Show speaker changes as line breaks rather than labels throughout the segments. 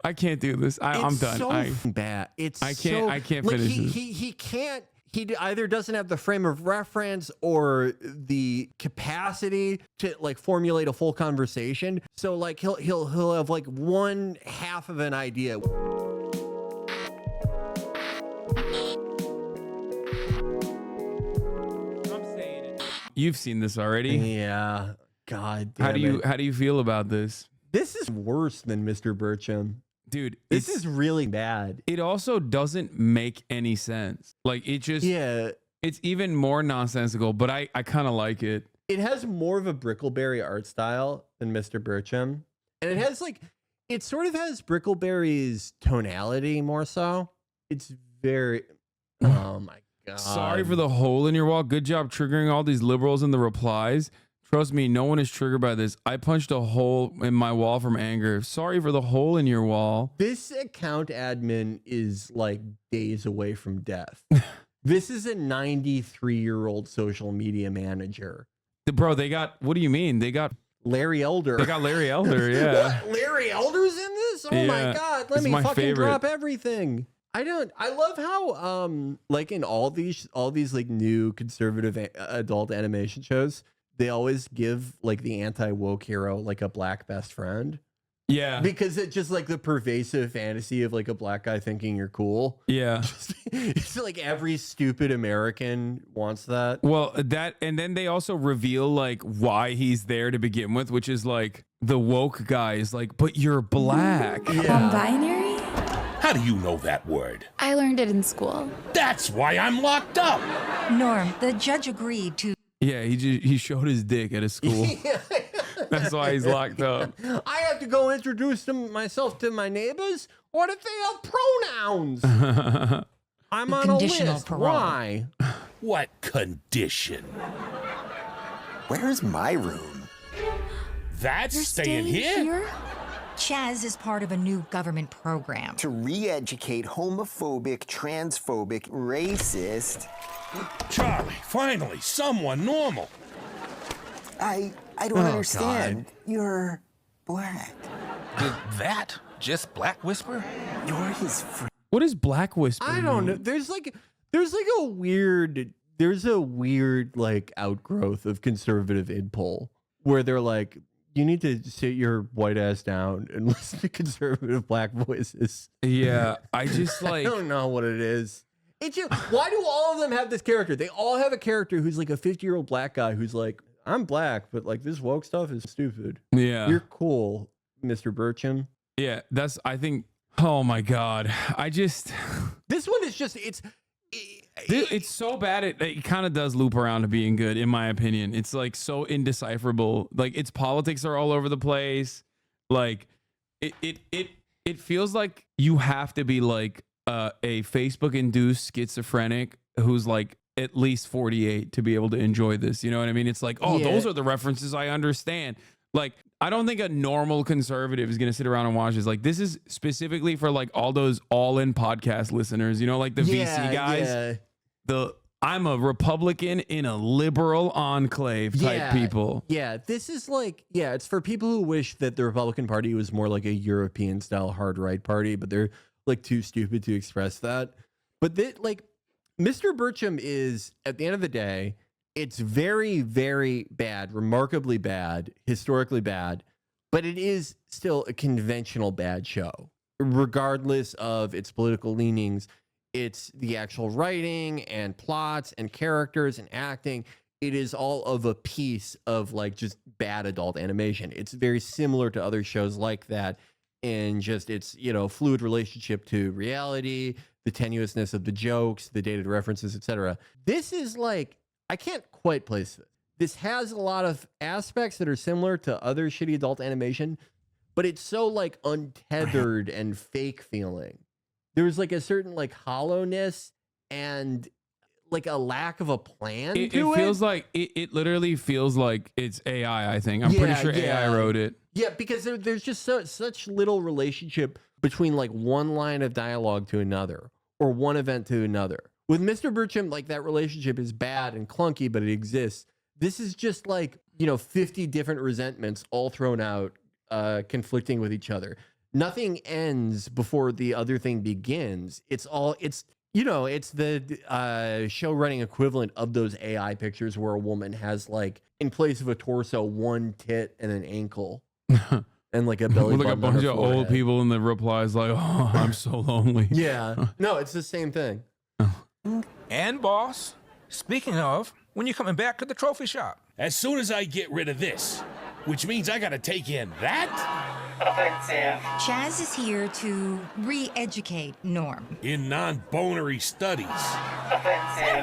I can't do this. I'm done.
So bad.
I can't
like,
finish this.
He can't. He either doesn't have the frame of reference or the capacity to like formulate a full conversation. So like he'll have like one half of an idea.
You've seen this already.
Yeah. God damn
How do you feel about this?
This is worse than Mr. Burcham.
Dude,
this is really bad.
It also doesn't make any sense. Like it just,
yeah,
it's even more nonsensical, but I kind of like it.
It has more of a Brickleberry art style than Mr. Burcham. And it has like, it sort of has Brickleberry's tonality more so. It's very, oh my God.
Sorry for the hole in your wall. Good job triggering all these liberals in the replies. Trust me, no one is triggered by this. I punched a hole in my wall from anger. Sorry for the hole in your wall.
This account admin is like days away from death. This is a 93-year-old social media manager.
Bro, they got, what do you mean? They got
Larry Elder.
They got Larry Elder, yeah.
What? Larry Elder's in this? Oh
yeah,
my God. Let me fucking drop everything. I love how, like in all these like new conservative adult animation shows, they always give like the anti-woke hero like a black best friend.
Yeah.
Because it's just like the pervasive fantasy of like a black guy thinking you're cool.
Yeah.
It's like every stupid American wants that.
Well, that, and then they also reveal like why he's there to begin with, which is like the woke guy is like, but you're black.
Yeah. Non-binary?
How do you know that word?
I learned it in school.
That's why I'm locked up.
Norm, the judge agreed to.
Yeah, he showed his dick at a school. That's why he's locked up.
I have to go introduce myself to my neighbors. What if they have pronouns? I'm on a list. Parole. Why?
What condition?
Where's my room?
That's You're staying here?
Chaz is part of a new government program.
To re-educate homophobic, transphobic, racist...
Charlie, finally, someone normal.
I don't understand. God. You're black.
Did that just Black Whisper?
You're his friend.
What is Black Whisper?
I don't know. There's a weird like outgrowth of conservative idpol where they're like, you need to sit your white ass down and listen to conservative black voices.
Yeah, I just like
I don't know what it is. Why do all of them have this character? They all have a character who's like a 50-year-old black guy who's like, I'm black, but like this woke stuff is stupid.
Yeah.
You're cool, Mr. Burcham.
Yeah, I think, oh my God.
This one is just,
it's so bad. It kind of does loop around to being good, in my opinion. It's like so indecipherable. Like its politics are all over the place. Like it feels like you have to be like, a Facebook-induced schizophrenic who's like at least 48 to be able to enjoy this. You know what I mean? It's like, oh, those are the references I understand. Like, I don't think a normal conservative is going to sit around and watch this. Like, this is specifically for like all those all-in podcast listeners, you know, like the VC guys. I'm a Republican in a liberal enclave type people.
Yeah, this is like, it's for people who wish that the Republican Party was more like a European-style hard-right party, but they're like too stupid to express that. But like Mr. Burcham is, at the end of the day, it's very, very bad, remarkably bad, historically bad, but it is still a conventional bad show, regardless of its political leanings. It's the actual writing and plots and characters and acting. It is all of a piece of like just bad adult animation. It's very similar to other shows like that. And just its, fluid relationship to reality, the tenuousness of the jokes, the dated references, etc. This is like, I can't quite place this. This has a lot of aspects that are similar to other shitty adult animation, but it's so like untethered and fake feeling. There's like a certain like hollowness and like a lack of a plan.
It feels like it literally feels like it's AI. I think I'm pretty sure AI wrote it.
Yeah, because there's just such little relationship between like one line of dialogue to another or one event to another. With Mr. Burcham, like that relationship is bad and clunky, but it exists. This is just like, 50 different resentments all thrown out, conflicting with each other. nothing ends before the other thing begins. It's the show running equivalent of those AI pictures where a woman has like, in place of a torso, one tit and an ankle. And like a belly
like a
button on
bunch
her
of old
forehead.
people in the replies like, oh, I'm so lonely.
Yeah. No, it's the same thing.
And boss, speaking of, when you coming back to the trophy shop?
As soon as I get rid of this, which means I gotta take in that?
Chaz is here to re-educate Norm.
In non-bonery studies.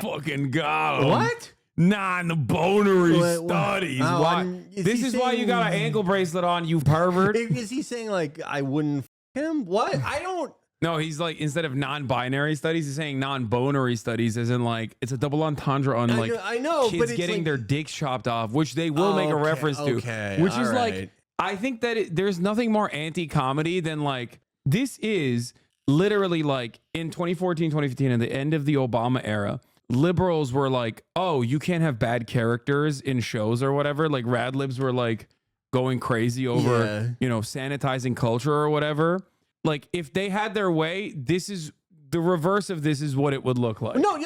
Fucking got him.
What?
Non-bonery studies.
Oh,
Why? This is why you got an ankle bracelet on, you pervert.
Is he saying like I wouldn't him? What? I don't.
No, he's like, instead of non-binary studies, he's saying non-bonery studies, as in like it's a double entendre on like
I know,
kids
but it's
getting
like,
their dicks chopped off, which they will make a reference to.
Okay,
which is
all
like,
right.
I think that there's nothing more anti-comedy than like, this is literally like in 2014, 2015, at the end of the Obama era, liberals were like, oh, you can't have bad characters in shows or whatever. Like rad libs were like going crazy over, sanitizing culture or whatever. Like if they had their way, this is the reverse of this is what it would look like.
No,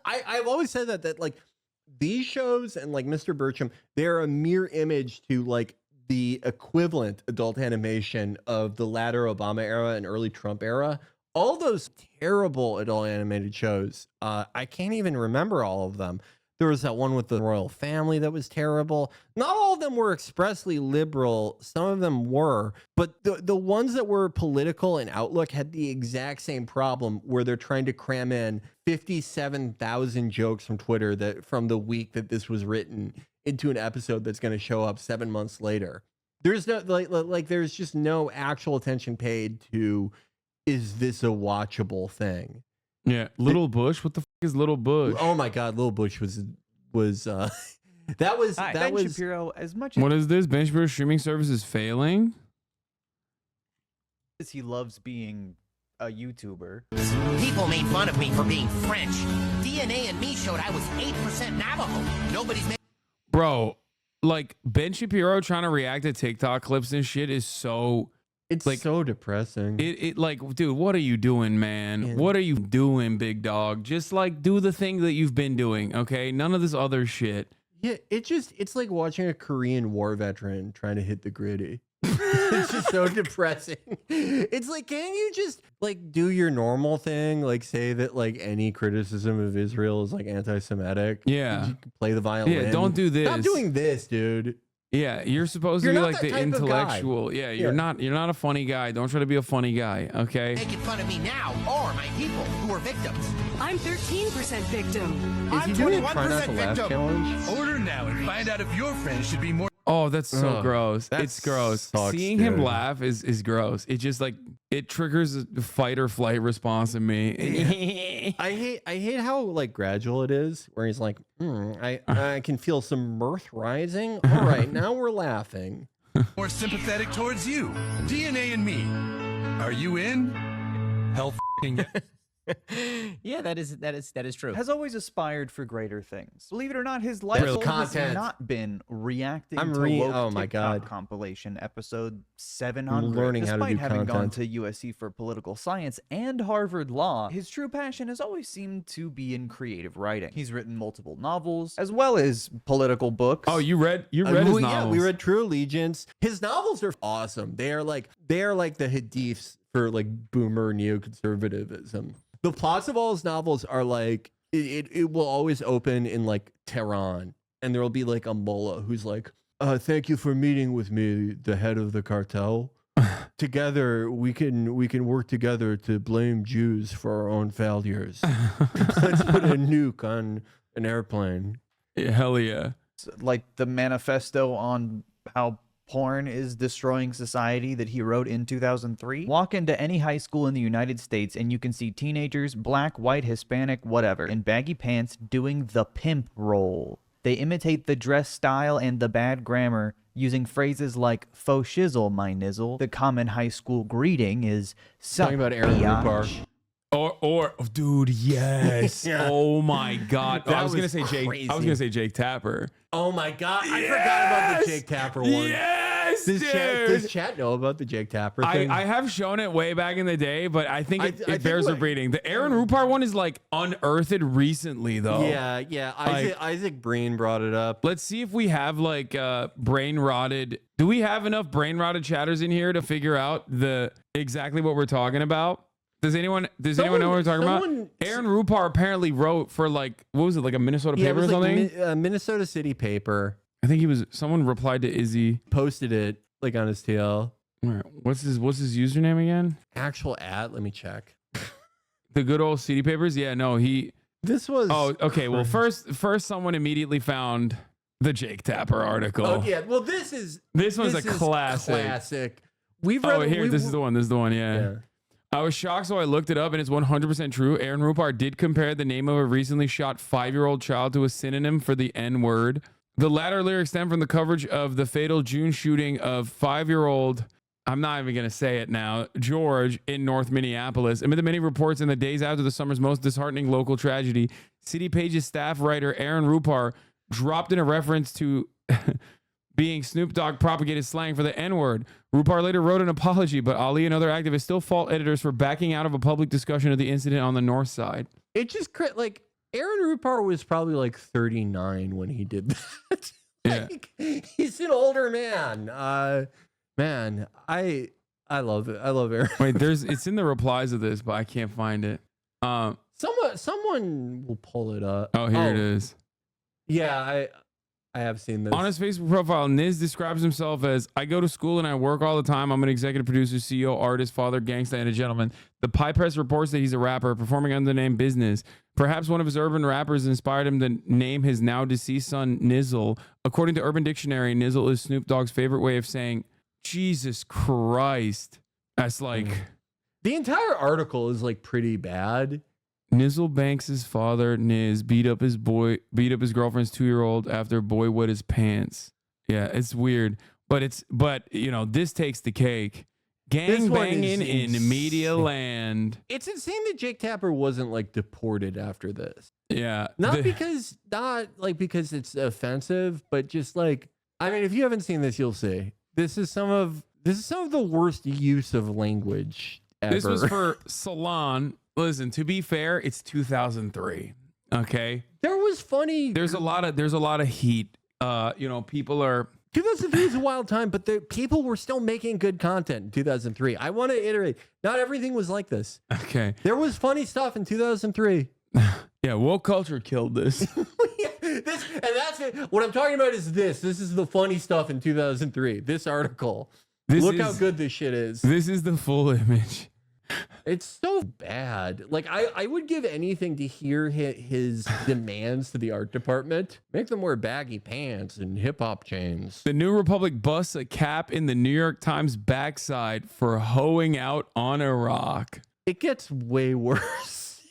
I've always said that like these shows and like Mr. Bertram, they're a mere image to like the equivalent adult animation of the latter Obama era and early Trump era. All those terrible adult animated shows, I can't even remember all of them. There was that one with the royal family that was terrible. Not all of them were expressly liberal. Some of them were. But the ones that were political in outlook had the exact same problem where they're trying to cram in 57,000 jokes from Twitter from the week that this was written into an episode that's going to show up 7 months later. There's no there's just no actual attention paid to, is this a watchable thing?
Yeah, Little Bush. What the fuck is Little Bush?
Oh my God, Little Bush was that was
Ben
was
Shapiro. As much
What is this? Ben Shapiro's streaming service is failing?
as he loves being a YouTuber,
People made fun of me for being French. DNA and me showed I was 8% Navajo. Nobody's made.
Bro, like Ben Shapiro trying to react to TikTok clips and shit is so.
it's
like,
so depressing.
It like, dude, what are you doing, man?
Yeah.
What are you doing, big dog? Just like do the thing that you've been doing, okay? None of this other shit.
Yeah, it's like watching a Korean War veteran trying to hit the gritty. It's just so depressing. It's like, can you just like do your normal thing? Like say that like any criticism of Israel is like anti-Semitic.
Yeah.
You can play the violin.
Yeah, don't do this.
Stop doing this, dude.
Yeah, you're supposed
You're
to be
not
like
that
the
type of guy.
intellectual. Yeah, you're not a funny guy. Don't try to be a funny guy, okay?
Making fun of me now or my people who are victims.
I'm 13% victim.
Is he doing a try not to laugh challenge?
Order now and find out if your friends should be more.
Oh, that's so
Ugh,
gross.
that
It's gross.
sucks,
Seeing him
dude.
laugh is gross. It just like it triggers a fight or flight response in me.
I hate how like gradual it is, where he's like, I can feel some mirth rising. All right, now we're laughing.
More sympathetic towards you. DNA and me. Are you in? Hell f***ing
Yeah, that is true.
has always aspired for greater things. Believe it or not, his life
Real
goal has
content.
not been reacting
I'm
to
re-
woke
oh my
TikTok
God.
compilation episode 700.
learning how to
Despite
do
having gone
content.
to USC for political science and Harvard Law, his true passion has always seemed to be in creative writing. He's written multiple novels as well as political books.
Oh, you read his
Yeah,
novels.
we read True Allegiance. His novels are awesome. They are like the hadiths for like boomer neoconservatism. The plots of all his novels are like it will always open in like Tehran, and there will be like a mullah who's like, "Thank you for meeting with me, the head of the cartel. Together we can work together to blame Jews for our own failures. Let's put a nuke on an airplane."
Yeah, hell yeah.
Like the manifesto on how porn is destroying society that he wrote in 2003. Walk into any high school in the United States and you can see teenagers, black, white, Hispanic, whatever, in baggy pants doing the pimp role. They imitate the dress style and the bad grammar, using phrases like faux shizzle, my nizzle. The common high school greeting is sup,
Talking about Aaron
biatch.
Rupar.
Or dude, yes.
Yeah.
Oh my God. Oh,
That
I was gonna
was
say Jake. I was
crazy.
gonna say Jake Tapper.
Oh my God, I forgot about the Jake Tapper one.
Yes.
Does chat know about the Jake Tapper thing?
I have shown it way back in the day, but I think it bears
like,
repeating. The Aaron Rupar one is like unearthed recently, though.
Yeah. Isaac Breen brought it up.
Let's see if we have like brain rotted. Do we have enough brain rotted chatters in here to figure out exactly what we're talking about? Does anyone know what we're talking about? Aaron Rupar apparently wrote for like, what was it, like a Minnesota paper or something?
Minnesota City paper.
I think someone replied to Izzy.
Posted it like on his TL.
What's his username again?
Actual @, let me check.
The good old City Papers? Yeah, no,
this was.
Oh, okay. Well, first someone immediately found the Jake Tapper article.
Oh yeah. Well, this one's
a classic.
Classic. We've read
This is the one. Yeah. I was shocked, so I looked it up, and it's 100% true. Aaron Rupar did compare the name of a recently shot 5-year-old child to a synonym for the N-word. The latter lyrics stem from the coverage of the fatal June shooting of 5-year-old, I'm not even going to say it now, George in North Minneapolis. Amid the many reports in the days after the summer's most disheartening local tragedy, City Page's staff writer Aaron Rupar dropped in a reference to being Snoop Dogg propagated slang for the N-word. Rupar later wrote an apology, but Ali and other activists still fault editors for backing out of a public discussion of the incident on the north side.
It just like Aaron Rupar was probably like 39 when he did that. Like, he's an older man. Man, I love it. I love Aaron.
Wait, it's in the replies of this, but I can't find it.
Someone will pull it up.
Oh, here it is.
Yeah, I have seen this.
On his Facebook profile, Niz describes himself as, I go to school and I work all the time. I'm an executive producer, CEO, artist, father, gangsta, and a gentleman. The Pie Press reports that he's a rapper performing under the name Business. Perhaps one of his urban rappers inspired him to name his now deceased son Nizzle. According to Urban Dictionary, Nizzle is Snoop Dogg's favorite way of saying, Jesus Christ. That's like...
The entire article is like pretty bad.
Nizzle Banks' father, Niz, beat up his girlfriend's 2-year-old after boy wet his pants. Yeah, it's weird. But you know, this takes the cake. Gang banging in media land.
It's insane that Jake Tapper wasn't like deported after this.
Yeah.
Not because it's offensive, but just like, I mean, if you haven't seen this, you'll see. This is some of the worst use of language ever.
This was for Salon. Listen, to be fair, it's 2003. Okay.
There's
a lot of heat. People are
2003 is a wild time, but people were still making good content in 2003. I want to iterate. Not everything was like this.
Okay.
There was funny stuff in 2003.
Yeah, woke culture killed this.
That's it. What I'm talking about is this. This is the funny stuff in 2003. This article. Look how good this shit is.
This is the full image.
It's so bad. Like, I would give anything to hear his demands to the art department. Make them wear baggy pants and hip-hop chains.
The New Republic busts a cap in the New York Times backside for hoeing out on Iraq.
It gets way worse.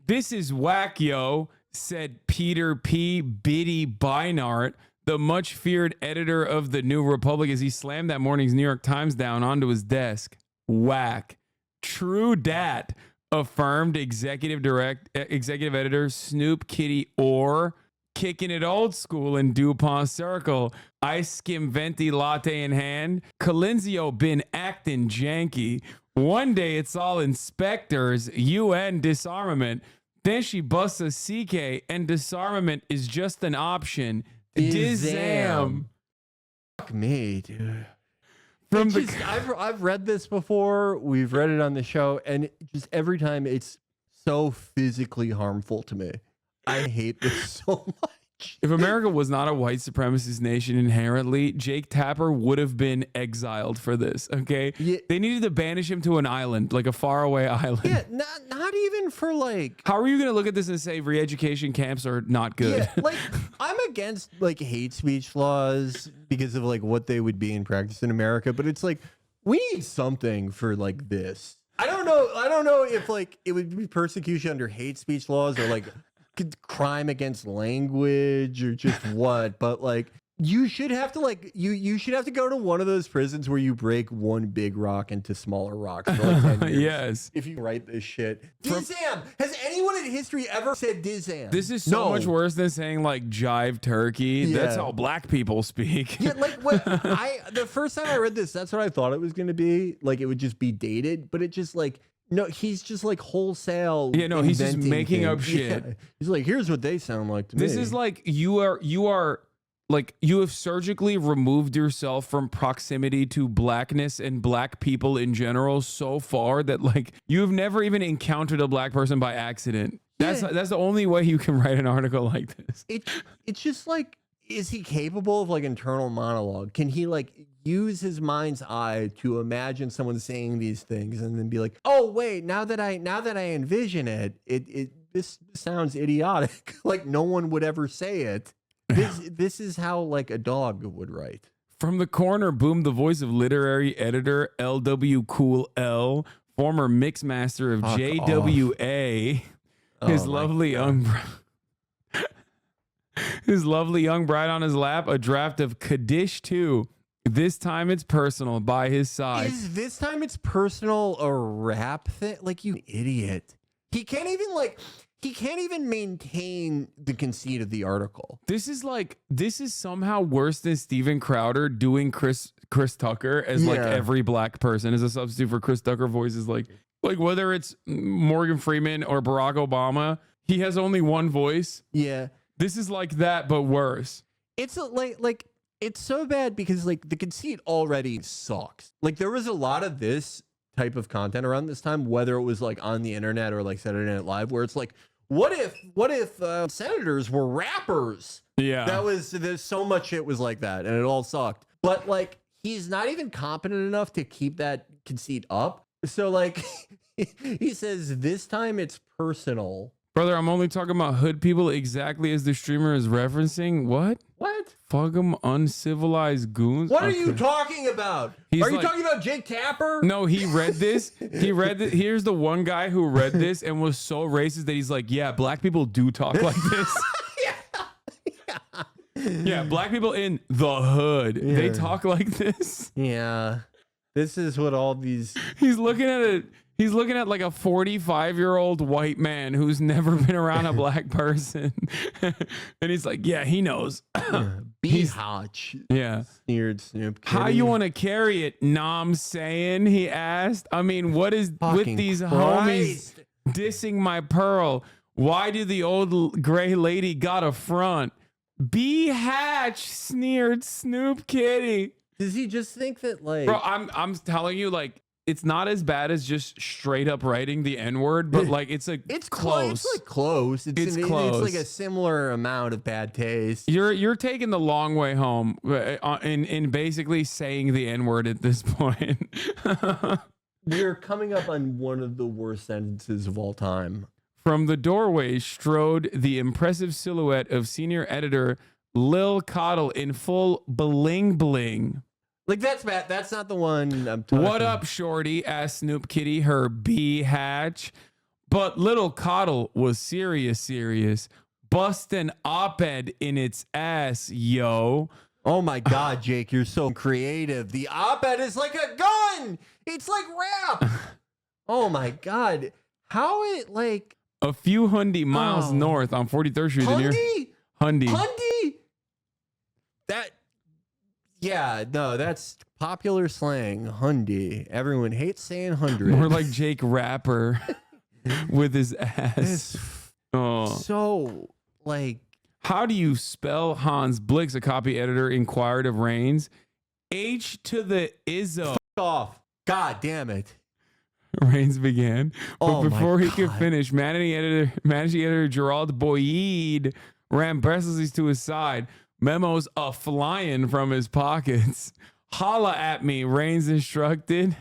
This is whack, yo, said Peter P. Biddy Beinart, the much feared editor of the New Republic, as he slammed that morning's New York Times down onto his desk. Whack. True dat, affirmed executive editor Snoop Kitty Orr, kicking it old school in DuPont Circle. Ice skim venti latte in hand. Colinzio been acting janky. One day it's all inspectors, UN disarmament. Then she busts a CK and disarmament is just an option. Dizam.
Fuck me, dude.
I've
read this before. We've read it on the show, and just every time it's so physically harmful to me. I hate this so much.
If America was not a white supremacist nation inherently, Jake Tapper would have been exiled for this. Okay,
yeah.
They needed to banish him to an island, like a faraway island.
Yeah, not even for like.
How are you going to look at this and say re-education camps are not good?
Yeah, like I'm against like hate speech laws because of like what they would be in practice in America, but it's like we need something for like this. I don't know if like it would be persecution under hate speech laws or like crime against language or just what, but like You should have to like you should have to go to one of those prisons where you break one big rock into smaller rocks for like 10 years.
Yes.
If you write this shit. Dizam! Has anyone in history ever said Dizam?
This is so much worse than saying like jive turkey.
Yeah.
That's how black people speak.
Yeah, like what the first time I read this, that's what I thought it was gonna be. Like it would just be dated, but it just like no, he's just like wholesale.
Yeah, no, he's just making up
things.
shit.
Yeah. He's like, here's what they sound like to me.
This is like you are like you have surgically removed yourself from proximity to blackness and black people in general so far that like you have never even encountered a black person by accident. That's the only way you can write an article like this.
It's just like, is he capable of like internal monologue? Can he like use his mind's eye to imagine someone saying these things and then be like, oh wait, now that I envision it, this sounds idiotic. Like no one would ever say it. This is how like a dog would write.
From the corner boomed the voice of literary editor L.W. Cool L, former mixmaster of JWA. His lovely young bride on his lap, a draft of Kaddish 2. This time it's personal by his side.
Is this time it's personal a rap thing? Like you idiot. He can't even maintain the conceit of the article.
This is somehow worse than Steven Crowder doing Chris Tucker as like every black person as a substitute for Chris Tucker voices. Like whether it's Morgan Freeman or Barack Obama, he has only one voice.
Yeah.
This is like that, but worse.
It's like it's so bad because like the conceit already sucks. Like there was a lot of this type of content around this time, whether it was like on the internet or like Saturday Night Live, where it's like, what if senators were rappers?
Yeah,
there's so much shit was like that, and it all sucked. But like he's not even competent enough to keep that conceit up. So like he says this time it's personal.
Brother, I'm only talking about hood people exactly as the streamer is referencing. What? Fuck 'em uncivilized goons.
What are you talking about? Are you talking about Jake Tapper?
No, he read this. Here's the one guy who read this and was so racist that he's like, yeah, black people do talk like this. Yeah, black people in the hood, they talk like this.
Yeah. This is what all these...
He's looking at it. He's looking at like a 45-year-old white man who's never been around a black person. And he's like, yeah, he knows.
Hotch.
Yeah.
Sneered Snoop.
How you want to carry it, Nom saying? He asked. I mean, what is with these homies dissing my pearl? Why do the old gray lady got a front? B Hatch sneered Snoop Kitty.
Does he just think that like...
Bro, I'm telling you, like, it's not as bad as just straight up writing the N-word, but like it's close.
It's like close. It's
close.
It's like a similar amount of bad taste.
You're taking the long way home in basically saying the N-word at this point.
We're coming up on one of the worst sentences of all time.
From the doorway strode the impressive silhouette of senior editor Lil Coddle in full bling bling.
Like that's bad. That's not the one I'm talking.
What up, shorty? Asked Snoop Kitty, her B Hatch. But little Coddle was serious. Bust an op-ed in its ass, yo.
Oh my God, Jake, you're so creative. The op-ed is like a gun. It's like rap. Oh my God. How it like...
A few hundy miles north on 43rd Street. Hundy?
That... Yeah, no, that's popular slang. Hundy. Everyone hates saying 100.
More like Jake Rapper with his ass.
So, like...
How do you spell Hans Blix, a copy editor, inquired of Reigns? H to the Izzo.
Fuck off. God damn it.
Reigns began. But before he could finish, managing editor Gerald Boyd ran breathlessly to his side. Memos a-flying from his pockets. Holla at me, Reigns instructed.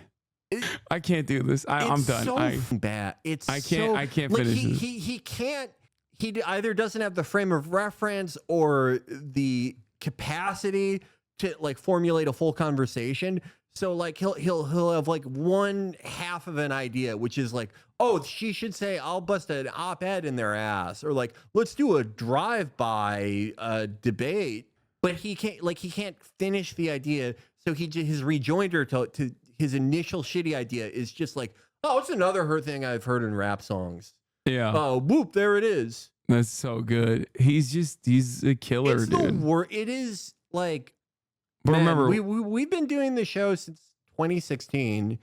I can't do this. I'm done.
So bad.
I can't finish this.
He can't. He either doesn't have the frame of reference or the capacity to like formulate a full conversation. So like he'll have like one half of an idea, which is like, oh, she should say, I'll bust an op-ed in their ass, or like, let's do a drive-by debate. but he can't finish the idea. So his rejoinder to his initial shitty idea is just like, oh, it's another thing I've heard in rap songs.
Yeah.
Oh, whoop, there it is.
That's so good. He's a killer,
It's
dude.
It is like,
But
man,
remember,
we've been doing the show since 2016.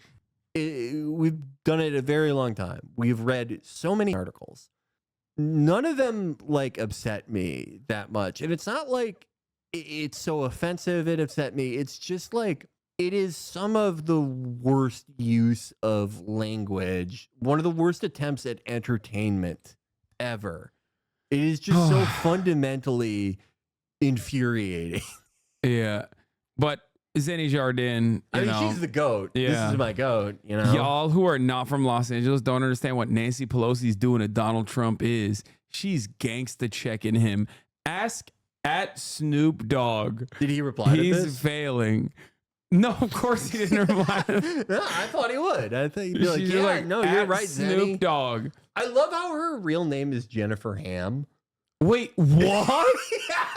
We've done it a very long time. We've read so many articles. None of them like upset me that much. And it's not like it's so offensive it upset me. It's just like it is some of the worst use of language, one of the worst attempts at entertainment ever. It is just so fundamentally infuriating.
Yeah. But Zenny Jardin,
I mean, she's the GOAT.
Yeah.
This is my GOAT, you know?
Y'all who are not from Los Angeles don't understand what Nancy Pelosi's doing to Donald Trump is. She's gangsta checking him. Ask at Snoop Dogg.
Did he reply to
He's
this?
failing. No, of course he didn't reply.
No, I thought he would. I thought he'd be like,
She's
yeah,
like,
no, you're
at
right,
Snoop
Zenny.
Dogg.
I love how her real name is Jennifer Ham.
Wait, what?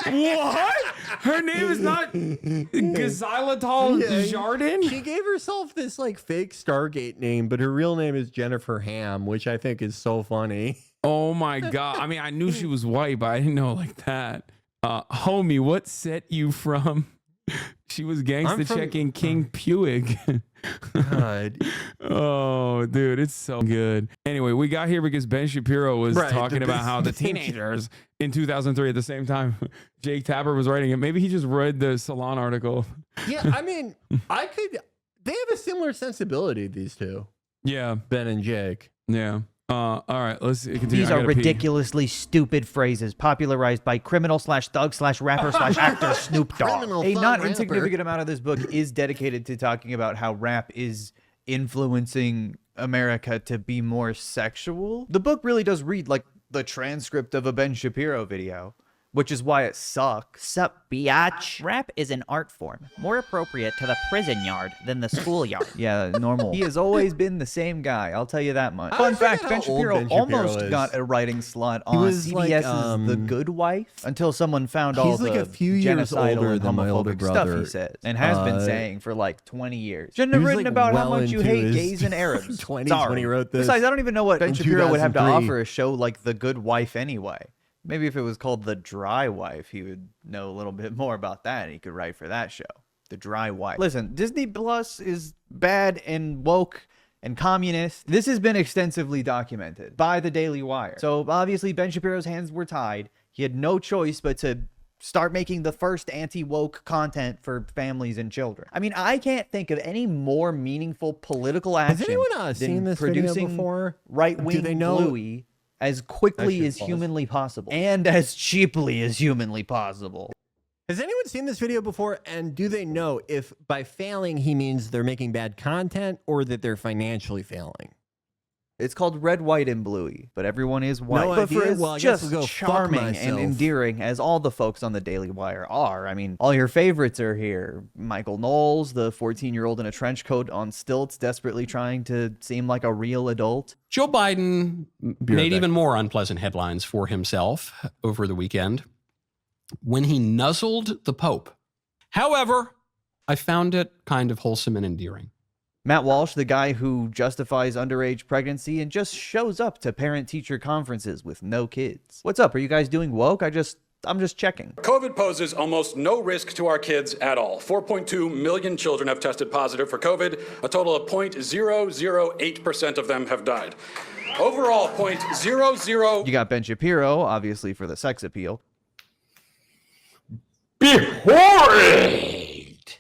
What? Her name is not Xylitol Jardin?
She gave herself this like fake Stargate name, but her real name is Jennifer Ham, which I think is so funny.
Oh my God. I mean, I knew she was white, but I didn't know like that. Homie, what set you from? She was gangsta checking King Puig.
God.
Oh, dude, it's so good. Anyway, we got here because Ben Shapiro was talking about how the teenagers in 2003 at the same time Jake Tapper was writing it. Maybe he just read the Salon article.
Yeah, I mean, they have a similar sensibility, these two.
Yeah.
Ben and Jake.
Yeah. All right, let's continue.
These are ridiculously stupid phrases popularized by criminal/thug/rapper/actor Snoop Dogg. A not insignificant amount of this book is dedicated to talking about how rap is influencing America to be more sexual. The book really does read like the transcript of a Ben Shapiro video, which is why it sucks.
Sup, biatch? Rap is an art form, more appropriate to the prison yard than the schoolyard.
Yeah, normal. He has always been the same guy, I'll tell you that much. Fun fact, Ben Shapiro almost got a writing slot on CBS's The Good Wife until someone found all the
a few years older
and
than my older
homophobic stuff
brother.
he says, and has been saying for like 20 years. Shouldn't have written about how much you hate gays and Arabs.
20s when he wrote this.
Besides, I don't even know what Ben Shapiro would have to
2003.
offer a show like The Good Wife anyway. Maybe if it was called The Dry Wife, he would know a little bit more about that and he could write for that show. The Dry Wife. Listen, Disney Plus is bad and woke and communist. This has been extensively documented by the Daily Wire. So obviously Ben Shapiro's hands were tied. He had no choice but to start making the first anti-woke content for families and children. I mean, I can't think of any more meaningful political action
Has anyone seen
than
this video
producing
before?
right-wing
Do they know-
Bluey as quickly as humanly possible and as cheaply as humanly possible.
Has anyone seen this video before? And do they know if by failing he means they're making bad content or that they're financially failing?
It's called Red, White, and Bluey, but everyone is white.
No
but for
idea?
as
Well, I guess
just
I'll go fuck
charming and
myself.
endearing as all the folks on the Daily Wire are, I mean, all your favorites are here. Michael Knowles, the 14-year-old in a trench coat on stilts, desperately trying to seem like a real adult.
Joe Biden made even more unpleasant headlines for himself over the weekend when he nuzzled the Pope. However, I found it kind of wholesome and endearing.
Matt Walsh, the guy who justifies underage pregnancy and just shows up to parent-teacher conferences with no kids. What's up? Are you guys doing woke? I'm just checking.
COVID poses almost no risk to our kids at all. 4.2 million children have tested positive for COVID. A total of 0.008% of them have died. Overall, 0.00.
You got Ben Shapiro, obviously for the sex appeal.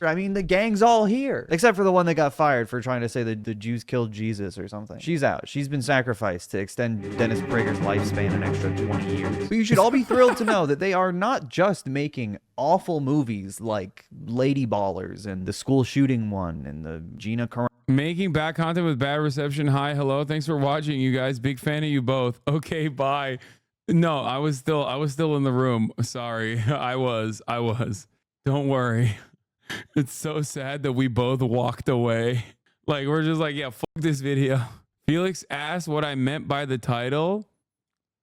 I mean, the gang's all here. Except for the one that got fired for trying to say that the Jews killed Jesus or something. She's out. She's been sacrificed to extend Dennis Prager's lifespan an extra 20 years. But you should all be thrilled to know that they are not just making awful movies like Lady Ballers and the school shooting one and the Gina Carano.
Making bad content with bad reception. Hi, hello. Thanks for watching, you guys. Big fan of you both. Okay, bye. No, I was still in the room. Sorry. I was. Don't worry. It's so sad that we both walked away. Like, we're just like, yeah, fuck this video. Felix asked what I meant by the title.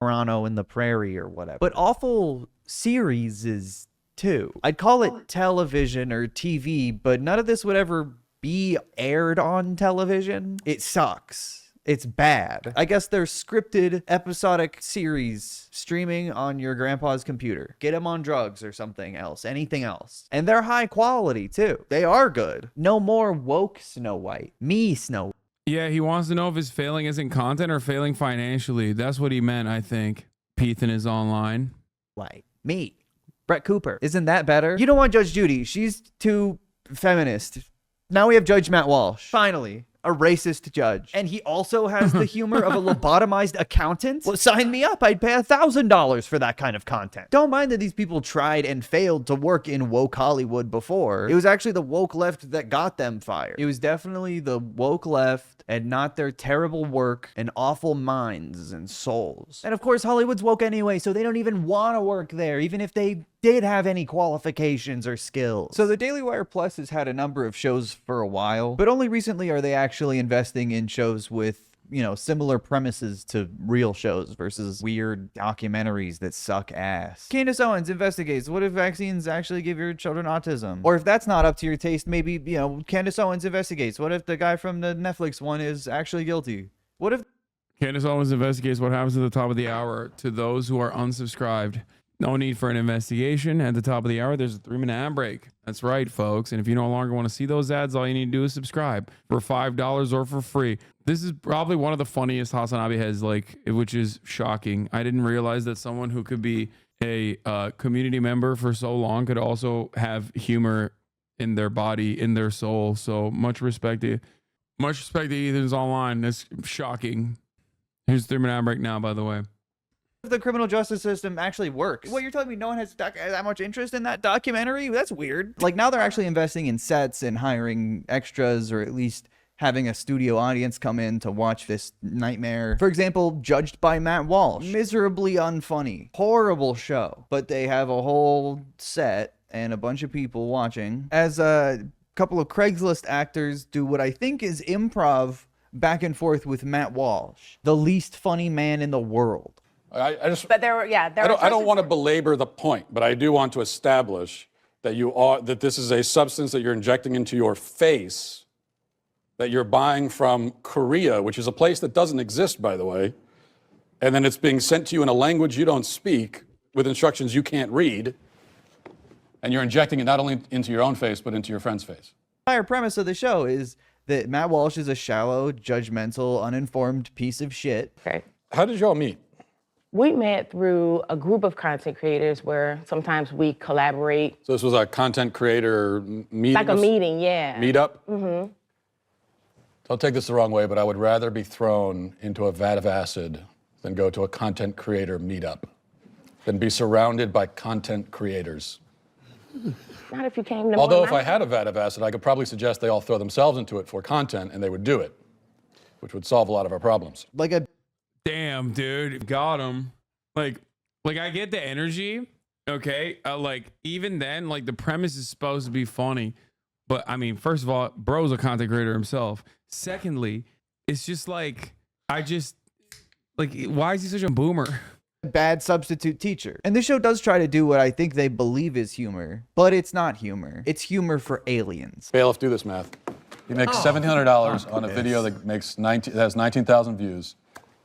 Carano in the Prairie or whatever. But awful series is too. I'd call it television or TV, but none of this would ever be aired on television. It sucks. It's bad. I guess they're scripted episodic series streaming on your grandpa's computer. Get him on drugs or something else, anything else. And they're high quality too. They are good. No more woke Snow White. Me Snow White.
Yeah, he wants to know if his failing isn't content or failing financially. That's what he meant, I think. Ethan is online.
White. Me. Brett Cooper. Isn't that better? You don't want Judge Judy. She's too feminist. Now we have Judge Matt Walsh. Finally. A racist judge. And he also has the humor of a lobotomized accountant? Well, sign me up. I'd pay $1,000 for that kind of content. Don't mind that these people tried and failed to work in woke Hollywood before. It was actually the woke left that got them fired. It was definitely the woke left and not their terrible work and awful minds and souls. And of course, Hollywood's woke anyway, so they don't even want to work there, even if they did have any qualifications or skills. So the Daily Wire Plus has had a number of shows for a while, but only recently are they actually investing in shows with, you know, similar premises to real shows versus weird documentaries that suck ass. Candace Owens investigates, what if vaccines actually give your children autism? Or if that's not up to your taste, maybe, you know, Candace Owens investigates, what if the guy from the Netflix one is actually guilty? What if
Candace Owens investigates what happens at the top of the hour to those who are unsubscribed. No need for an investigation. At the top of the hour, there's a 3-minute ad break. That's right, folks. And if you no longer want to see those ads, all you need to do is subscribe for $5 or for free. This is probably one of the funniest Hasanabi has, like, which is shocking. I didn't realize that someone who could be a community member for so long could also have humor in their body, in their soul. So much respect to Ethan's online. It's shocking. Here's the 3-minute ad break now, by the way.
the criminal justice system actually works? What, you're telling me no one has that much interest in that documentary? That's weird. Like, now they're actually investing in sets and hiring extras, or at least having a studio audience come in to watch this nightmare. For example, Judged by Matt Walsh. Miserably unfunny. Horrible show. But they have a whole set and a bunch of people watching as a couple of Craigslist actors do what I think is improv back and forth with Matt Walsh, the least funny man in the world.
I just,
but there were, yeah, there
I don't want to belabor the point, but I do want to establish that that this is a substance that you're injecting into your face, that you're buying from Korea, which is a place that doesn't exist, by the way, and then it's being sent to you in a language you don't speak with instructions you can't read, and you're injecting it not only into your own face, but into your friend's face.
The entire premise of the show is that Matt Walsh is a shallow, judgmental, uninformed piece of shit.
Okay.
How did y'all meet?
We met through a group of content creators where sometimes we collaborate.
So this was a content creator meeting?
Like a meeting, yeah.
Meetup?
Mm-hmm.
Don't take this the wrong way, but I would rather be thrown into a vat of acid than go to a content creator meetup, than be surrounded by content creators.
Not if you came to
Although if I had a vat of acid, I could probably suggest they all throw themselves into it for content, and they would do it, which would solve a lot of our problems.
Like a...
Damn, dude, got him. Like I get the energy, okay? Like, even then, like, the premise is supposed to be funny. But, I mean, first of all, bro's a content creator himself. Secondly, it's just like, why is he such a boomer?
Bad substitute teacher. And this show does try to do what I think they believe is humor, but it's not humor. It's humor for aliens.
Bailiff, do this math. He makes $1,700 on a video that has 19,000 views.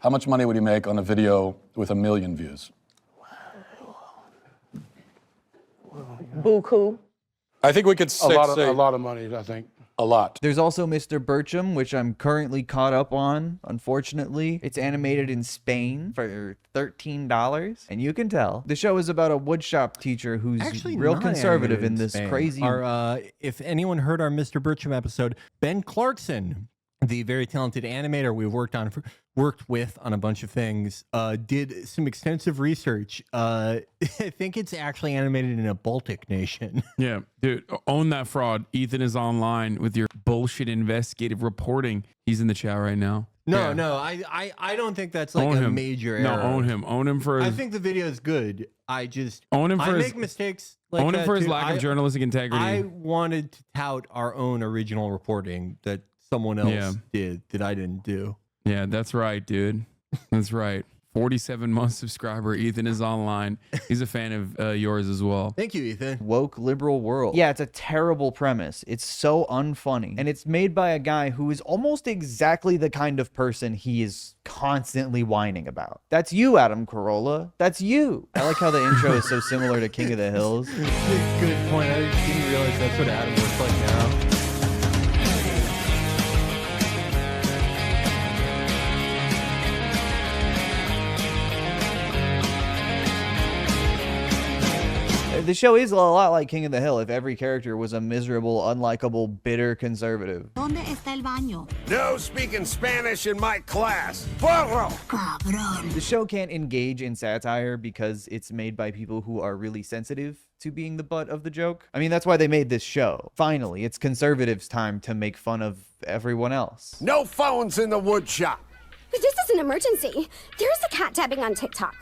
How much money would he make on a video with 1 million views?
Buku.
I think we could say
a lot of money, I think.
A lot.
There's also Mr. Bertram, which I'm currently caught up on, unfortunately. It's animated in Spain for $13, and you can tell. The show is about a woodshop teacher who's
actually
real conservative in this
Spain.
crazy...
If anyone heard our Mr. Bertram episode, Ben Clarkson, the very talented animator we've worked with on a bunch of things, did some extensive research. I think it's actually animated in a Baltic nation.
Yeah, dude, own that fraud. Ethan is online with your bullshit investigative reporting. He's in the chat right now.
No,
yeah.
No, I don't think that's like
own
a
him.
major error.
No, own him. Own him for his...
I think the video is good. I just...
Own him for
I
his...
make mistakes like
own him
that
for his
too.
lack of journalistic integrity.
I wanted to tout our own original reporting that someone else did that I didn't do.
Yeah, that's right, dude. That's right. 47-month subscriber. Ethan is online. He's a fan of yours as well.
Thank you, Ethan.
Woke liberal world. Yeah, it's a terrible premise. It's so unfunny. And it's made by a guy who is almost exactly the kind of person he is constantly whining about. That's you, Adam Carolla. That's you. I like how the intro is so similar to King of the Hills.
Good point. I didn't realize that's what Adam looks like now.
The show is a lot like King of the Hill if every character was a miserable, unlikable, bitter conservative.
¿Dónde está el baño?
No speaking Spanish in my class. Burro!
The show can't engage in satire because it's made by people who are really sensitive to being the butt of the joke. I mean, that's why they made this show. Finally, it's conservatives' time to make fun of everyone else.
No phones in the wood shop.
This is an emergency. There's a cat dabbing on TikTok.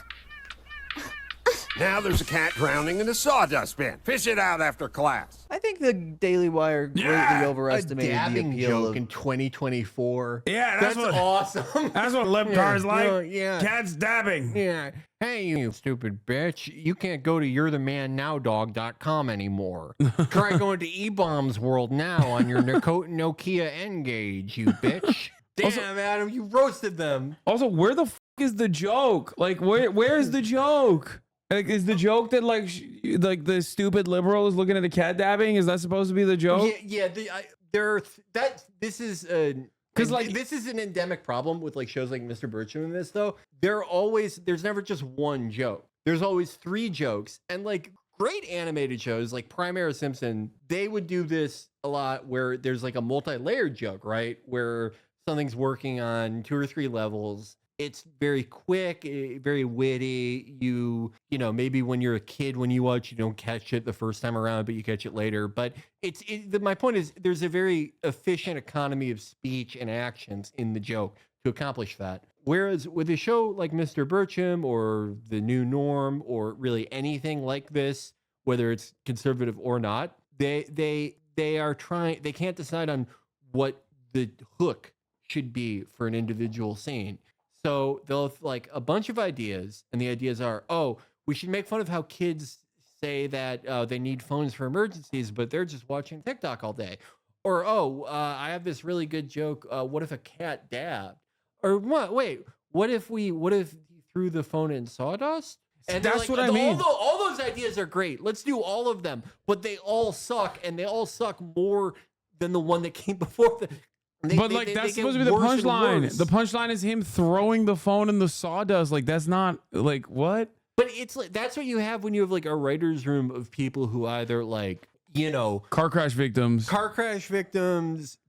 Now there's a cat drowning in a sawdust bin. Fish it out after class.
I think the Daily Wire greatly overestimated the appeal
joke in 2024.
Yeah,
that's awesome.
That's what libtards like.
Yeah.
Cats dabbing.
Yeah. Hey, you stupid bitch. You can't go to you'rethemannowdog.com anymore. Try going to E-Bombs World now on your Nokia N-Gage, you bitch. Damn,
Also-
Adam, you roasted them.
Also, where the is the joke? Like, where is the joke? Like, is the joke that like the stupid liberal is looking at a cat dabbing? Is that supposed to be the joke?
Yeah. This is this is an endemic problem with like shows like Mr. Bertram and this though. There's never just one joke. There's always 3 jokes, and like great animated shows like Prime Simpson, they would do this a lot where there's like a multi-layered joke, right? Where something's working on 2 or 3 levels. It's very quick, very witty. You know, maybe when you're a kid, when you watch, you don't catch it the first time around, but you catch it later. But my point is there's a very efficient economy of speech and actions in the joke to accomplish that. Whereas with a show like Mr. Bertram or The New Norm or really anything like this, whether it's conservative or not, they can't decide on what the hook should be for an individual scene. So they'll have like a bunch of ideas, and the ideas are, oh, we should make fun of how kids say that they need phones for emergencies, but they're just watching TikTok all day. Or, I have this really good joke. What if a cat dabbed? Or what? Wait, what if he threw the phone in sawdust? And
that's what I mean.
All those ideas are great. Let's do all of them, but they all suck, and they all suck more than the one that came before.
That's supposed to be the punchline. The punchline is him throwing the phone in the sawdust. Like, that's not like what?
But it's like that's what you have when you have like a writer's room of people who either like, you know,
car crash victims,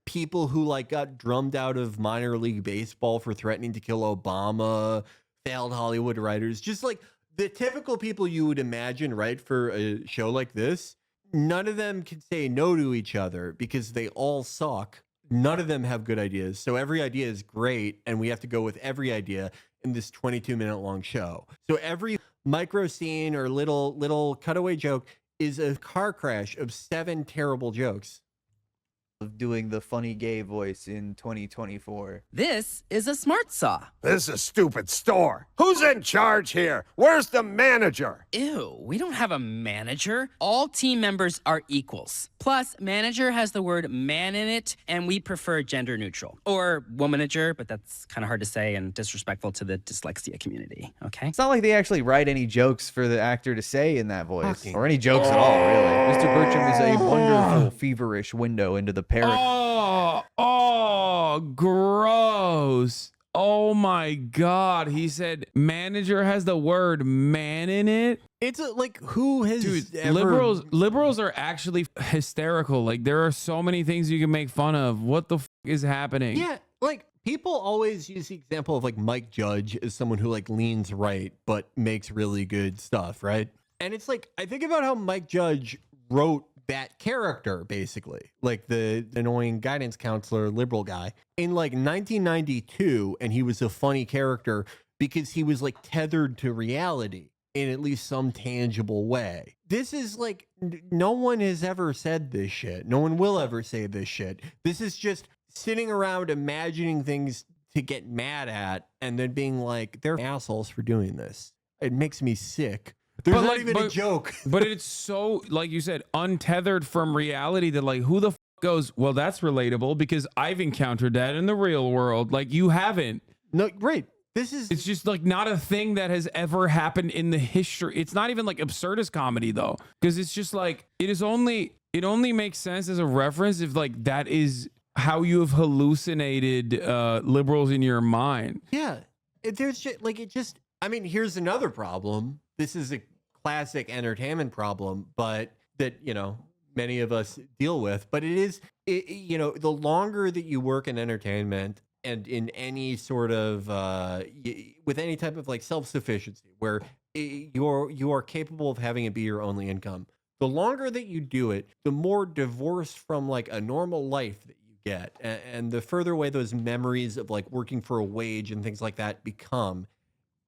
people who like got drummed out of minor league baseball for threatening to kill Obama, failed Hollywood writers, just like the typical people you would imagine, right, for a show like this. None of them can say no to each other because they all suck. None of them have good ideas. So every idea is great, and we have to go with every idea in this 22-minute long show. So every micro scene or little cutaway joke is a car crash of 7 terrible jokes.
Of doing the funny gay voice in 2024.
This is a smart saw.
This is a stupid store. Who's in charge here? Where's the manager?
Ew, we don't have a manager. All team members are equals. Plus, manager has the word man in it, and we prefer gender neutral. Or womanager, but that's kind of hard to say and disrespectful to the dyslexia community, okay?
It's not like they actually write any jokes for the actor to say in that voice. Or any jokes at all, really. Mr. Bertram is a wonderful, feverish window into the parrot.
Oh, gross. Oh my God. He said manager has the word man in it.
It's like who has
liberals are actually hysterical. Like there are so many things you can make fun of. What the is happening?
Yeah, like people always use the example of like Mike Judge as someone who like leans right but makes really good stuff, right? And it's like I think about how Mike Judge wrote that character, basically, like the annoying guidance counselor liberal guy in like 1992, and he was a funny character because he was like tethered to reality in at least some tangible way. This is like no one has ever said this shit. No one will ever say this shit. This is just sitting around imagining things to get mad at and then being like, they're assholes for doing this. It makes me sick. There's not even a joke.
But it's so, like you said, untethered from reality that like, who the f goes, well, that's relatable because I've encountered that in the real world. Like you haven't.
No, right.
It's just like not a thing that has ever happened in the history. It's not even like absurdist comedy though. Because it's just like, it only makes sense as a reference if like that is how you have hallucinated liberals in your mind.
Yeah. There's just like, I mean, here's another problem. This is a classic entertainment problem, but that, you know, many of us deal with, but you know, the longer that you work in entertainment and in any sort of, with any type of like self-sufficiency where you are capable of having it be your only income, the longer that you do it, the more divorced from like a normal life that you get. And the further away those memories of like working for a wage and things like that become.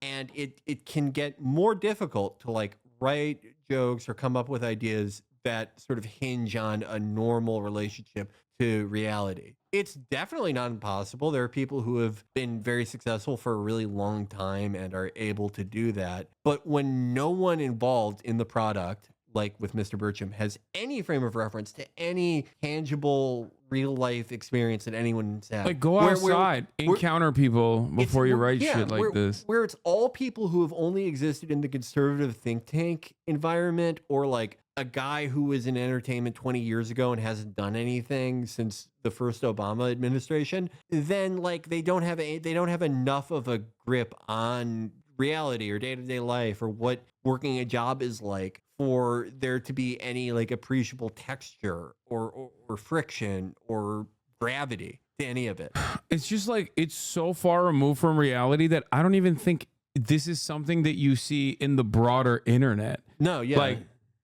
And it can get more difficult to like write jokes or come up with ideas that sort of hinge on a normal relationship to reality. It's definitely not impossible. There are people who have been very successful for a really long time and are able to do that. But when no one involved in the product, like with Mr. Burcham, has any frame of reference to any tangible real life experience that anyone's had.
Like go outside, encounter people before you write shit like this.
Where it's all people who have only existed in the conservative think tank environment, or like a guy who was in entertainment 20 years ago and hasn't done anything since the first Obama administration, then like they don't have enough of a grip on reality or day-to-day life or what working a job is like for there to be any like appreciable texture or friction or gravity to any of it.
It's just like, it's so far removed from reality that I don't even think this is something that you see in the broader internet.
No, yeah.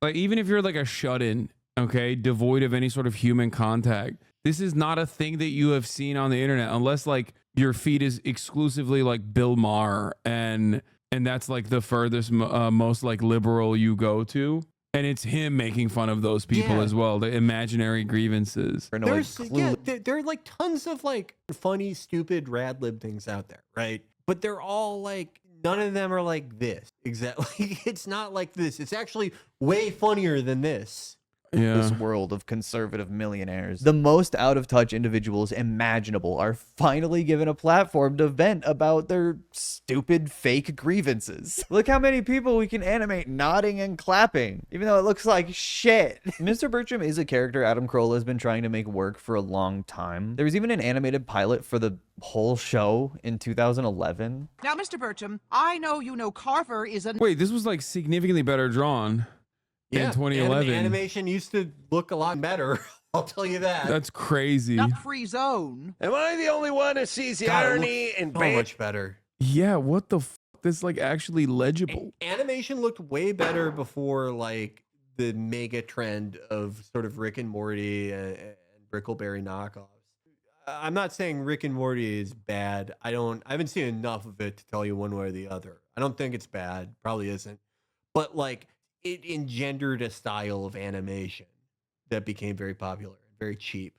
Like even if you're like a shut-in, okay, devoid of any sort of human contact, this is not a thing that you have seen on the internet unless like your feed is exclusively like Bill Maher and that's like the furthest most like liberal you go to, and it's him making fun of those people as well, the imaginary grievances.
There are like tons of like funny, stupid, rad lib things out there, right? But they're all like, none of them are like this. Exactly. It's not like this. It's actually way funnier than this.
This world of conservative millionaires. The most out of touch individuals imaginable are finally given a platform to vent about their stupid fake grievances. Look how many people we can animate nodding and clapping, even though it looks like shit. Mr. Burcham is a character Adam Carolla has been trying to make work for a long time. There was even an animated pilot for the whole show in 2011.
Now, Mr. Burcham, I know you know Carver is a...
Wait, this was like significantly better drawn. In 2011.
Animation used to look a lot better. I'll tell you that.
That's crazy.
Not free zone.
Am I the only one who sees the irony in
so much better?
Yeah, what the f? This like actually legible.
Animation looked way better before like the mega trend of sort of Rick and Morty and Brickleberry knockoffs. I'm not saying Rick and Morty is bad. I haven't seen enough of it to tell you one way or the other. I don't think it's bad. Probably isn't. But like, it engendered a style of animation that became very popular and very cheap.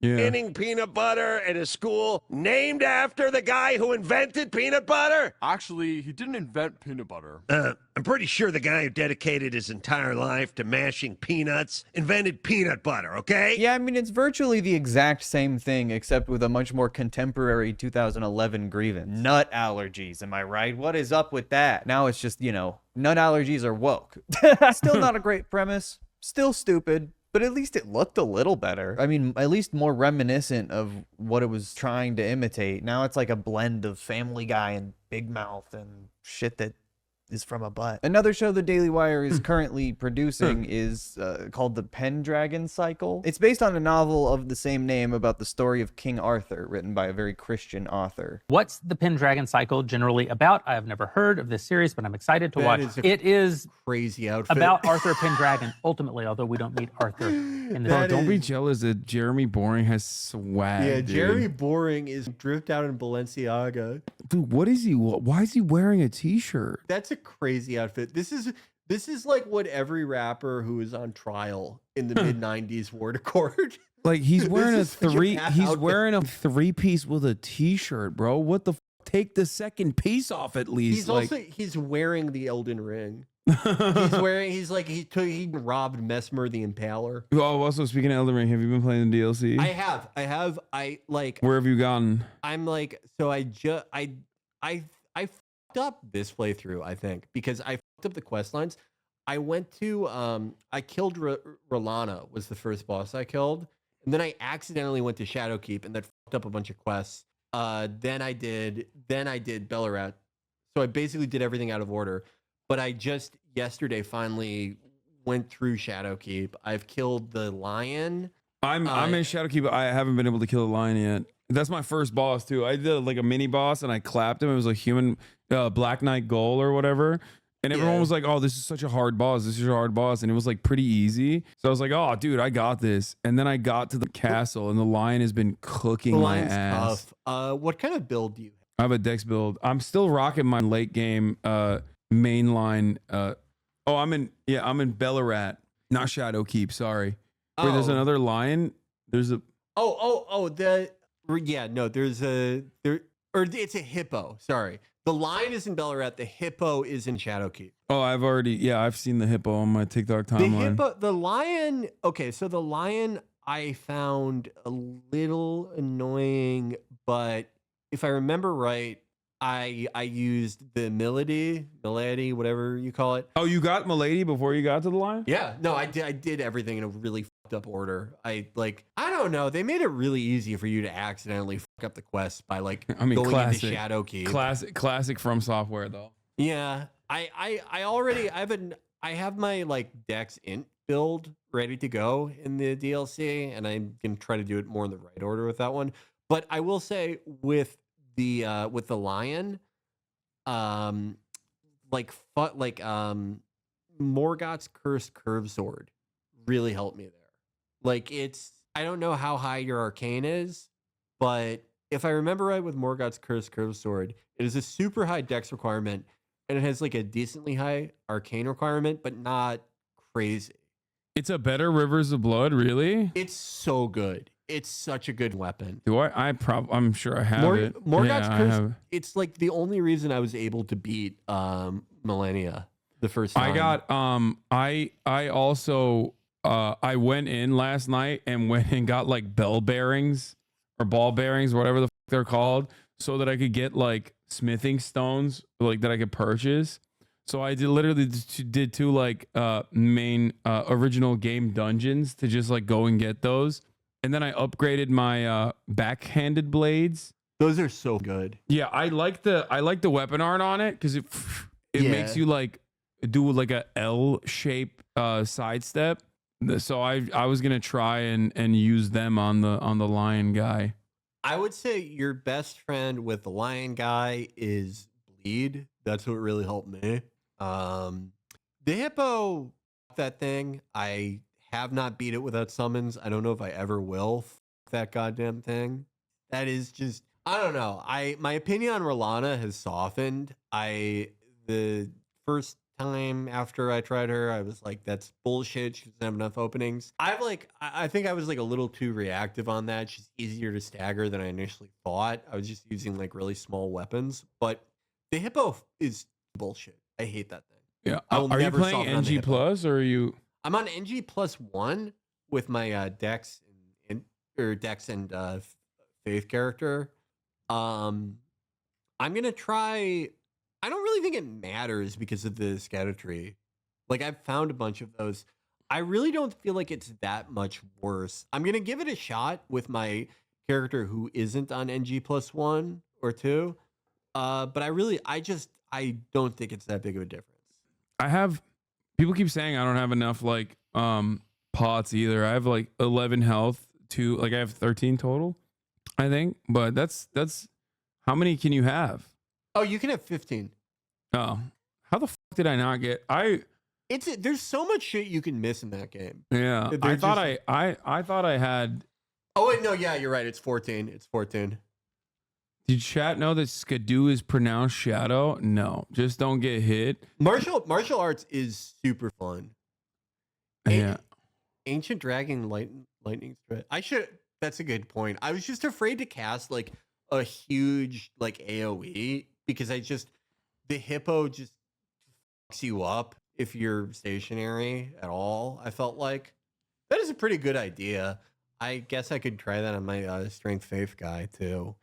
Yeah.
Inning peanut butter at a school named after the guy who invented peanut butter?
Actually, he didn't invent peanut butter.
I'm pretty sure the guy who dedicated his entire life to mashing peanuts invented peanut butter, okay?
Yeah, I mean, it's virtually the exact same thing, except with a much more contemporary 2011 grievance. Nut allergies, am I right? What is up with that? Now it's just, you know, nut allergies are woke. Still not a great premise. Still stupid. But at least it looked a little better. I mean, at least more reminiscent of what it was trying to imitate. Now it's like a blend of Family Guy and Big Mouth and shit that is from a butt. Another show the Daily Wire is currently producing is called The Pendragon Cycle. It's based on a novel of the same name about the story of King Arthur, written by a very Christian author.
What's The Pendragon Cycle generally about? I have never heard of this series, but I'm excited to watch. It is
crazy outfit
about Arthur Pendragon, ultimately, although we don't meet Arthur in this.
Bro, don't be jealous that Jeremy Boring has swag.
Yeah,
dude.
Jeremy Boring is dripped out in Balenciaga.
Dude, what is he? Why is he wearing a t-shirt?
That's a crazy outfit. This is like what every rapper who was on trial in the mid 90s wore to court.
Like he's wearing
This is such a bad
he's
outfit.
wearing a 3-piece with a t-shirt, bro. What the take the second piece off at least.
He's
like,
also he's wearing the Elden Ring. He robbed Mesmer the Impaler.
Oh, also speaking of Elden Ring, have you been playing the DLC?
I have. I like.
Where have you gotten?
I'm like, so I fucked up this playthrough, I think, because I fucked up the quest lines. I went to I killed Rolana was the first boss I killed, and then I accidentally went to Shadowkeep and that fucked up a bunch of quests. Then I did Bellarat. So I basically did everything out of order. But I just yesterday finally went through Shadowkeep. I've killed the lion.
I'm in Shadowkeep. I haven't been able to kill the lion yet. That's my first boss too. I did like a mini boss and I clapped him. It was a human Black Knight Goal or whatever. And everyone was like, "Oh, this is such a hard boss. This is a hard boss." And it was like pretty easy. So I was like, "Oh, dude, I got this." And then I got to the castle and the lion has been cooking my ass.
Tough. What kind of build do you have?
I have a dex build. I'm still rocking my late game mainline. I'm in Bellarat, not Shadowkeep. Sorry. Wait, there's another lion. There's a.
It's a hippo. Sorry, the lion is in Bellarat. The hippo is in Shadowkeep.
Oh, I've seen the hippo on my TikTok timeline.
The lion. Okay, so the lion I found a little annoying, but if I remember right, I used the Milady, whatever you call it.
Oh, you got Milady before you got to the lion?
Yeah, no, I did everything in a really fucked up order. I don't know. They made it really easy for you to accidentally fuck up the quest by going into Shadowkeep.
Classic from software though.
Yeah, I have my Dex int build ready to go in the DLC, and I'm gonna try to do it more in the right order with that one. But I will say with the lion, Morgoth's Cursed Curve Sword really helped me there. I don't know how high your arcane is, but if I remember right with Morgoth's Cursed Curve Sword, it is a super high dex requirement, and it has a decently high arcane requirement, but not crazy.
It's a better Rivers of Blood, really?
It's so good. It's such a good weapon.
Do I? I'm sure I have it.
Morgoth's Curse. It's the only reason I was able to beat Millennia the first time.
I got I also I went in last night and went and got bell bearings or ball bearings, whatever the fuck they're called, so that I could get smithing stones that I could purchase. So I literally did two main original game dungeons to just go and get those. And then I upgraded my backhanded blades.
Those are so good.
Yeah, I like the weapon art on it because it makes you do a L shape sidestep. So I was gonna try and use them on the lion guy.
I would say your best friend with the lion guy is bleed. That's what really helped me. The hippo, that thing, I have not beat it without summons. I don't know if I ever will. That goddamn thing. That is just, I don't know. My opinion on Rolana has softened. The first time after I tried her, I was like, that's bullshit. She doesn't have enough openings. I think I was a little too reactive on that. She's easier to stagger than I initially thought. I was just using really small weapons, but the hippo is bullshit. I hate that thing.
Yeah. Are you playing NG Plus or are you?
I'm on NG +1 with my Dex and Faith character. I'm gonna try. I don't really think it matters because of the scatter tree. I've found a bunch of those. I really don't feel like it's that much worse. I'm gonna give it a shot with my character who isn't on NG +1 or 2. But I don't think it's that big of a difference.
People keep saying I don't have enough pots either. I have 11 health to I have 13 total, I think. But that's how many can you have?
Oh, you can have 15.
Oh, how the fuck did I not get?
There's so much shit you can miss in that game.
Yeah, I thought I had.
Oh wait, no, yeah, you're right. It's 14. It's 14.
Did chat know that Skidoo is pronounced shadow? No, just don't get hit.
Martial arts is super fun.
Yeah.
Ancient Dragon lightning strike. That's a good point. I was just afraid to cast like a huge like AoE because the hippo just fucks you up if you're stationary at all. I felt like that is a pretty good idea. I guess I could try that on my strength faith guy too.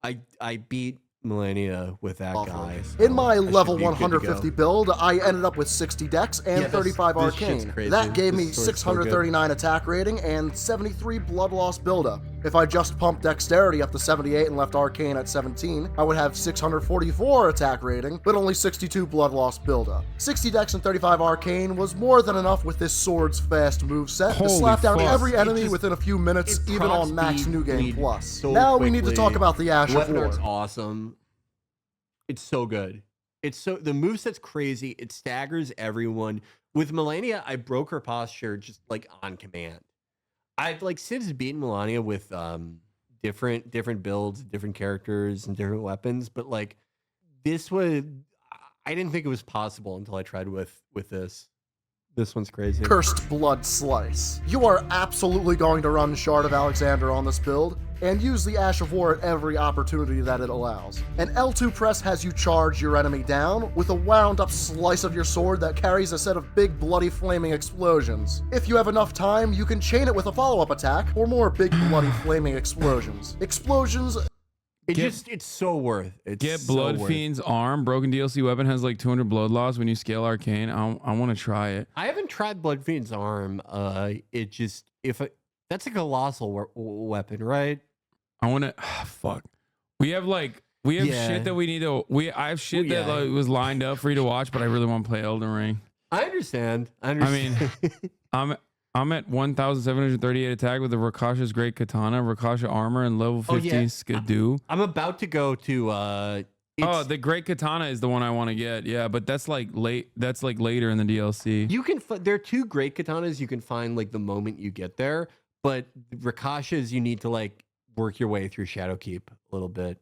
I beat Millennia with that guy. So
in my
I
level
should be good to
150
go.
build, I ended up with 60 dex and 35
this shit's
arcane.
crazy.
That gave me
This sword's so good.
639 attack rating and 73 blood loss buildup. If I just pumped dexterity up to 78 and left arcane at 17, I would have 644 attack rating, but only 62 blood loss buildup. 60 dex and 35 arcane was more than enough with this sword's fast moveset to slap down every enemy within a few minutes, even on max new game plus.
So
Now we need to
quickly.
talk about the Ash of
Weapon
War.
art's awesome. It's so good. The moveset's crazy. It staggers everyone. With Melania, I broke her posture just like on command. I've like since beaten Melania with different builds, different characters, and different weapons, but like this was I didn't think it was possible until I tried with this. This one's crazy.
Cursed Blood Slice. You are absolutely going to run Shard of Alexander on this build, and use the Ash of War at every opportunity that it allows. An L2 press has you charge your enemy down with a wound up slice of your sword that carries a set of big bloody flaming explosions. If you have enough time, you can chain it with a follow-up attack for more big bloody flaming explosions.
It's so worth it.
Get Blood Fiend's arm. Broken DLC weapon has like 200 blood loss when you scale arcane. I want to try it.
I haven't tried Blood Fiend's arm. That's a colossal weapon, right?
I want to. Fuck. We have shit that we need to. I have shit that like, was lined up for you to watch, but I really want to play Elden Ring.
I understand.
I mean, I'm at 1,738 attack with the Rakasha's Great Katana, Rakasha armor, and level 15 Skidoo.
I'm about to go to.
The Great Katana is the one I want to get. Yeah, but that's like late. That's like later in the DLC.
You can. There are 2 Great Katanas you can find like the moment you get there, but Rakasha's you need to like work your way through Shadowkeep a little bit.